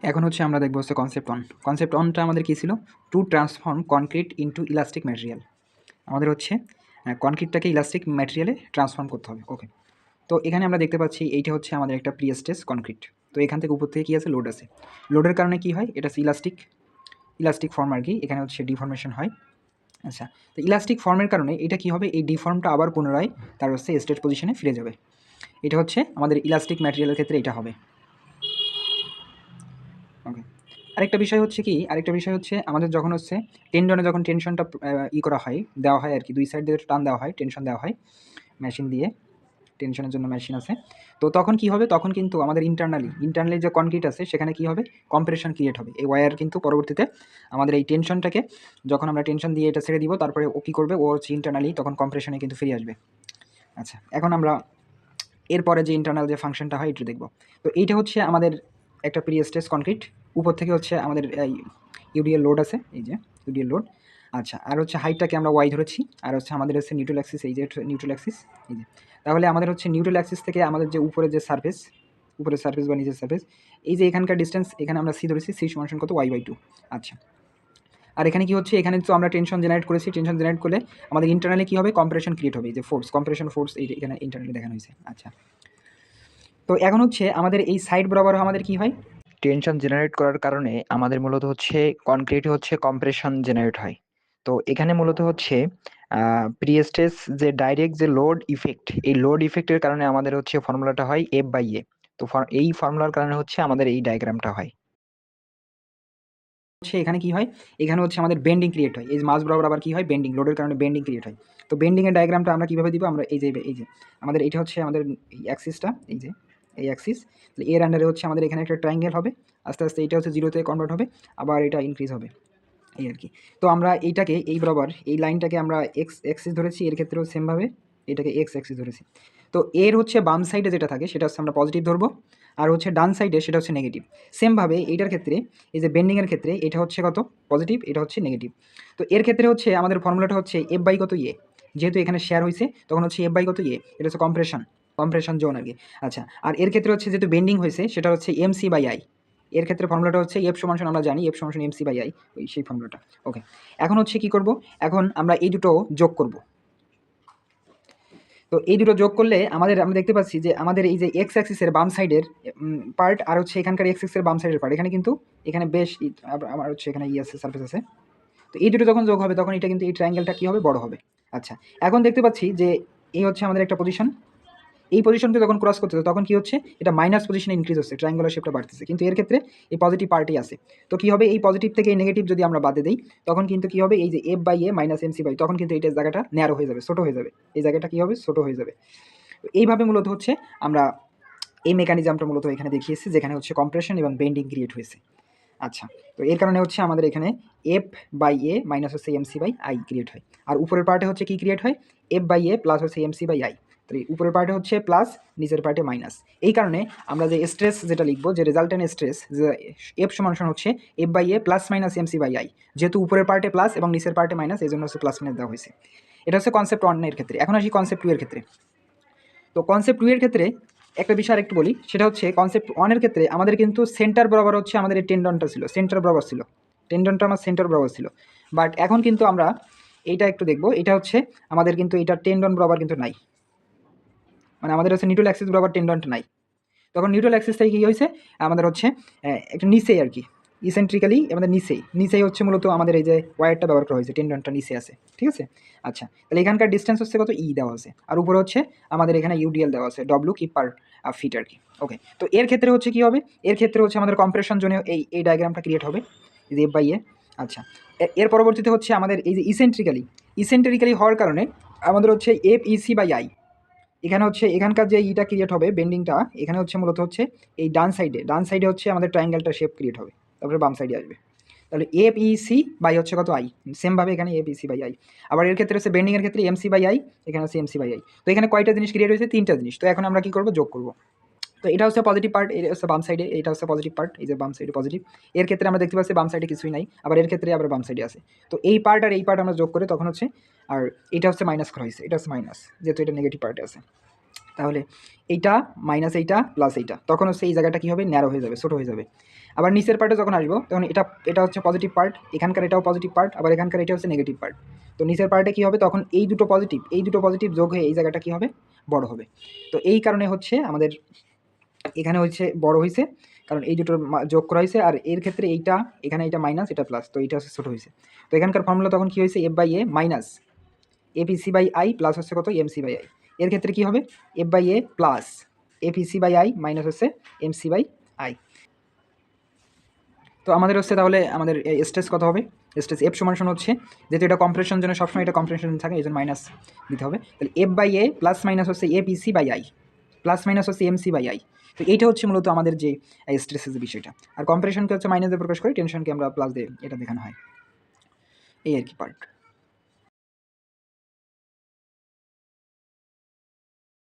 এখন হচ্ছে আমরা দেখব হচ্ছে কনসেপ্ট ওয়ান। কনসেপ্ট ওয়ানটা আমাদের কী ছিল? To transform concrete into elastic material. আমাদের হচ্ছে কনক্রিটটাকে ইলাস্টিক ম্যাটেরিয়ালে ট্রান্সফর্ম করতে হবে। ওকে, তো এখানে আমরা দেখতে পাচ্ছি এইটা হচ্ছে আমাদের একটা প্রি স্টেজ কনক্রিট। তো এখান থেকে উপর থেকে কী আছে? লোড আছে। লোডের কারণে কী হয়? এটা হচ্ছে ইলাস্টিক ফর্ম আর কি। এখানে হচ্ছে ডিফর্মেশন হয়। আচ্ছা, তো ইলাস্টিক ফর্মের কারণে এটা কী হবে? এই ডিফর্মটা আবার পুনরায় তার হচ্ছে স্টেট পজিশনে ফিরে যাবে। এটা হচ্ছে আমাদের ইলাস্টিক ম্যাটেরিয়ালের ক্ষেত্রে এটা হবে। ওকে, আরেকটা বিষয় হচ্ছে আমাদের যখন হচ্ছে টেন্ডনে যখন টেনশনটা করা হয়, দেওয়া হয় আর কি, দুই সাইড দিয়ে টান দেওয়া হয়, টেনশন দেওয়া হয় মেশিন দিয়ে, টেনশনের জন্য মেশিন আছে। তো তখন কি হবে? তখন কিন্তু আমাদের ইন্টারনালি যে কনক্রিট আছে সেখানে কি হবে? কম্প্রেশন ক্রিয়েট হবে। এই ওয়্যার কিন্তু পরবর্তীতে আমাদের এই টেনশনটাকে, যখন আমরা টেনশন দিয়ে এটা ছেড়ে দিব, তারপরে ও কী করবে? ও হচ্ছে ইন্টারনালি তখন কম্প্রেশনে কিন্তু ফিরে আসবে। আচ্ছা, এখন আমরা এরপরে যে ইন্টারনাল যে ফাংশনটা হয় একটু দেখব। তো এইটা হচ্ছে আমাদের একটা প্রি স্টেজ কনক্রিট। উপর থেকে হচ্ছে আমাদের ইউডিএল লোড আছে, এই যে ইউডিএল লোড। আচ্ছা, আর হচ্ছে হাইটটাকে আমরা ওয়াই ধরেছি, আর হচ্ছে আমাদের হচ্ছে নিউট্রাল অ্যাক্সিস, এই যে নিউট্রাল অ্যাক্সিস, এই যে। তাহলে আমাদের হচ্ছে নিউট্রাল অ্যাক্সিস থেকে আমাদের যে উপরের সারফেস বা নিচের সারফেস, এই যে এখানকার ডিস্টেন্স, এখানে আমরা সি ধরেছি, সি সমান কত? y/2। আচ্ছা, আর এখানে কি হচ্ছে? এখানে তো আমরা টেনশন জেনারেট করেছি, টেনশন জেনারেট করলে আমাদের ইন্টারনালি কী হবে? কম্প্রেশন ক্রিয়েট হবে, এই যে ফোর্স, কম্প্রেশন ফোর্স, এই যে এখানে ইন্টারনালি দেখানো হয়েছে। আচ্ছা, তো এখন হচ্ছে আমাদের এই সাইড বরাবর আমাদের কি হয়? টেনশন জেনারেট করার কারণে আমাদের মূলত হচ্ছে কনক্রিটে হচ্ছে কম্প্রেশন জেনারেট হয়। তো এখানে মূলত হচ্ছে প্রি স্টেজ যে ডাইরেক্ট যে লোড ইফেক্ট, এই লোড ইফেক্টের কারণে আমাদের হচ্ছে ফর্মুলাটা হয় F/A। তো এই ফর্মুলার কারণে হচ্ছে আমাদের এই ডায়াগ্রামটা হয়। হচ্ছে এখানে কি হয়? এখানে হচ্ছে আমাদের বেন্ডিং ক্রিয়েট হয়। এই যে মাঝ বরাবর আবার কি হয়? বেন্ডিং, লোডের কারণে বেন্ডিং ক্রিয়েট হয়। তো বেন্ডিংয়ের ডায়াগ্রামটা আমরা কীভাবে দিব? আমরা এই যে আমাদের এটা হচ্ছে আমাদের এই অ্যাক্সিসটা, এই যে এই অ্যাক্সিস, এর আন্ডারে হচ্ছে আমাদের এখানে একটা ট্রায়াঙ্গেল হবে। আস্তে আস্তে এটা হচ্ছে 0 তে কনভার্ট হবে, আবার এটা ইনক্রিজ হবে, এই আর কি। তো আমরা এইটাকে এই বরাবর এই লাইনটাকে আমরা এক্স অ্যাক্সিস ধরেছি, এর ক্ষেত্রেও সেমভাবে এটাকে এক্স অ্যাক্সিস ধরেছি। তো এর হচ্ছে বাম সাইডে যেটা থাকে সেটা হচ্ছে আমরা পজিটিভ ধরবো, আর হচ্ছে ডান সাইডে সেটা হচ্ছে নেগেটিভ। সেমভাবে এইটার ক্ষেত্রে, এই যে বেন্ডিংয়ের ক্ষেত্রে, এটা হচ্ছে কত? পজিটিভ, এটা হচ্ছে নেগেটিভ। তো এর ক্ষেত্রে হচ্ছে আমাদের ফর্মুলাটা হচ্ছে F/, কত? এ। যেহেতু এখানে শেয়ার হয়েছে তখন হচ্ছে F/, কত? এ। এটা হচ্ছে কম্প্রেশন জোন আর কি। আচ্ছা, আর এর ক্ষেত্রে হচ্ছে যেহেতু বেন্ডিং হয়েছে সেটা হচ্ছে MC/I। এর ক্ষেত্রে ফর্মুলাটা হচ্ছে F সমান আমরা জানি, F সমান MC/I, ওই সেই ফর্মুলাটা। ওকে, এখন হচ্ছে কি করব? এখন আমরা এই দুটো যোগ করব। তো এই দুটো যোগ করলে আমরা দেখতে পাচ্ছি যে আমাদের এই যে এক্স অ্যাক্সিসের বাম সাইডের পার্ট, আর হচ্ছে এখানকার এক্স অ্যাক্সিসের বাম সাইডের পার্ট, এখানে কিন্তু এখানে বেশ আমার হচ্ছে এখানে আছে, সারফেস আছে। তো এই দুটো যখন যোগ হবে তখন এটা কিন্তু এই ট্রায়াঙ্গেলটা কী হবে? বড় হবে। আচ্ছা, এখন দেখতে পাচ্ছি যে এই হচ্ছে আমাদের একটা পজিশন। এই পজিশনকে যখন ক্রস করতেছে তখন কি হচ্ছে? এটা মাইনাস পজিশনে ইনক্রিজ হচ্ছে, ট্রায়াঙ্গুলার শেপটা বাড়তেছে, কিন্তু এর ক্ষেত্রে এই পজিটিভ পার্টই আছে। তো কী হবে? এই পজিটিভ থেকে এই নেগেটিভ যদি আমরা বাদে দিই তখন কিন্তু কী হবে? এই যে F/A মাইনাস MC/, তখন কিন্তু এইটার জায়গাটা ন্যারো হয়ে যাবে, ছোটো হয়ে যাবে। এই জায়গাটা কী হবে? ছোটো হয়ে যাবে। তো এইভাবে মূলত হচ্ছে আমরা এই মেকানিজমটা মূলত এখানে দেখিয়েছি, যেখানে হচ্ছে কম্প্রেশন এবং বেন্ডিং ক্রিয়েট হয়েছে। আচ্ছা, তো এর কারণে হচ্ছে আমাদের এখানে F/A মাইনাস হচ্ছে MC/I ক্রিয়েট হয়, আর উপরের পার্টে হচ্ছে কি ক্রিয়েট হয়? F/A প্লাস হচ্ছে MC/I। তো উপরের পার্টে হচ্ছে প্লাস, নিচের পার্টে মাইনাস। এই কারণে আমরা যে স্ট্রেস যেটা লিখবো, যে রেজাল্টেন্ট স্ট্রেস, যে F সমান হচ্ছে F/A প্লাস মাইনাস MC/I। যেহেতু উপরের পার্টে প্লাস এবং নিচের পার্টে মাইনাস, এই জন্য হচ্ছে প্লাস মাইনাস দেওয়া হয়েছে। এটা হচ্ছে কনসেপ্ট 1 এর ক্ষেত্রে। এখন আসি কনসেপ্ট 2 এর ক্ষেত্রে। তো কনসেপ্ট 2 এর ক্ষেত্রে একটা বিষয় আরেকটু বলি, সেটা হচ্ছে কনসেপ্ট 1 এর ক্ষেত্রে আমাদের কিন্তু সেন্টার বরাবর হচ্ছে আমাদের এই টেন্ডনটা ছিল, সেন্টার বরাবর ছিল, টেন্ডনটা আমার সেন্টার বরাবর ছিল। বাট এখন কিন্তু আমরা এইটা একটু দেখব, এটা হচ্ছে আমাদের কিন্তু এটা টেন্ডন বরাবর কিন্তু নাই, মানে আমাদের হচ্ছে নিউট্রাল অ্যাক্সিস বরাবর টেন্ডনটা নাই। তখন নিউট্রাল অ্যাক্সিস থেকে কী হয়েছে? আমাদের হচ্ছে একটু নিচেই আর কি, ইসেন্ট্রিক্যালি আমাদের নিচেই হচ্ছে মূলত আমাদের এই যে ওয়্যারটা ব্যবহার করা হয়েছে, টেন্ডনটা নিচে আছে, ঠিক আছে? আচ্ছা, তাহলে এখানকার ডিস্টেন্স হচ্ছে কত? ই দেওয়া আছে, আর উপরে হচ্ছে আমাদের এখানে ইউডিএল দেওয়া আছে, ডব্লিউ কি পার ফিট আর কি। ওকে, তো এর ক্ষেত্রে হচ্ছে কী হবে? এর ক্ষেত্রে হচ্ছে আমাদের কম্প্রেশন জোনে এই ডায়াগ্রামটা ক্রিয়েট হবে, এই যে F/A। আচ্ছা, এর পরবর্তীতে হচ্ছে আমাদের এই যে ইসেন্ট্রিক্যালি হওয়ার কারণে আমাদের হচ্ছে FEC/I। এখানে হচ্ছে এখানকার যে ইটা ক্রিয়েট হবে, বেন্ডিংটা, এখানে হচ্ছে মূলত হচ্ছে এই ডান সাইডে হচ্ছে আমাদের ট্রায়াঙ্গেলটা শেপ ক্রিয়েট হবে, তারপরে বাম সাইডে আসবে। তাহলে FEC/I হচ্ছে কত? I। সেমভাবে এখানে FEC/I। আবার এর ক্ষেত্রে হচ্ছে বেন্ডিংয়ের ক্ষেত্রে MC/I, এখানে হচ্ছে MC/I। তো এখানে কয়টা জিনিস ক্রিয়েট হয়েছে? 3টা জিনিস। তো এখন আমরা কী করবো? যোগ করবো। তো এটা হচ্ছে পজিটিভ পার্ট, এটা হচ্ছে বাম সাইডে, এটা হচ্ছে পজিটিভ পার্ট, এই যে বাম সাইডে পজিটিভ। এর ক্ষেত্রে আমরা দেখতে পাচ্ছি বাম সাইডে কিছুই নাই, আবার এর ক্ষেত্রে আবার বাম সাইডে আছে। তো এই পার্ট আর এই পার্ট আমরা যোগ করে তখন হচ্ছে, আর এটা হচ্ছে মাইনাস করা হয়েছে, এটা হচ্ছে মাইনাস, যেহেতু এটা নেগেটিভ পার্টে আছে। তাহলে এইটা মাইনাস এইটা প্লাস এইটা, তখন হচ্ছে এই জায়গাটা কী হবে, ন্যারো হয়ে যাবে, ছোটো হয়ে যাবে। আবার নিচের পার্টে যখন আসবো তখন এটা হচ্ছে পজিটিভ পার্ট, এখানকার এটাও পজিটিভ পার্ট, আবার এখানকার এটা হচ্ছে নেগেটিভ পার্ট। তো নিচের পার্টে কী হবে, তখন এই দুটো পজিটিভ যোগ হয়ে এই জায়গাটা কী হবে, বড় হবে। তো এই কারণে হচ্ছে আমাদের এখানে হচ্ছে বড় হয়েছে, কারণ এই দুটোর যোগ করা হয়েছে, আর এর ক্ষেত্রে এইটা এখানে এটা মাইনাস এটা প্লাস, তো এইটা হচ্ছে ছোটো হয়েছে। তো এখানকার ফর্মুলা তখন কী হয়েছে, F by A minus APC by I plus হচ্ছে কত, এমসি বাই আই। এর ক্ষেত্রে কী হবে, F by A plus APC by I minus হচ্ছে এমসি বাই আই। তো আমাদের হচ্ছে তাহলে আমাদের স্ট্রেস কত হবে, স্ট্রেস এফ সমান হচ্ছে, যেহেতু এটা কম্প্রেশন জন্য সবসময় এটা কম্প্রেশন থাকে, এই জন্য মাইনাস দিতে হবে। তাহলে F by A plus minus হচ্ছে A PC by I plus minus হচ্ছে এমসি বাই আই। তো এইটা হচ্ছে মূলত আমাদের যে স্ট্রেসের যে বিষয়টা। আর কম্প্রেশনকে হচ্ছে মাইনাস দিয়ে প্রকাশ করে, টেনশনকে আমরা প্লাস দিয়ে এটা দেখানো হয়, এই আর কি পার্ট।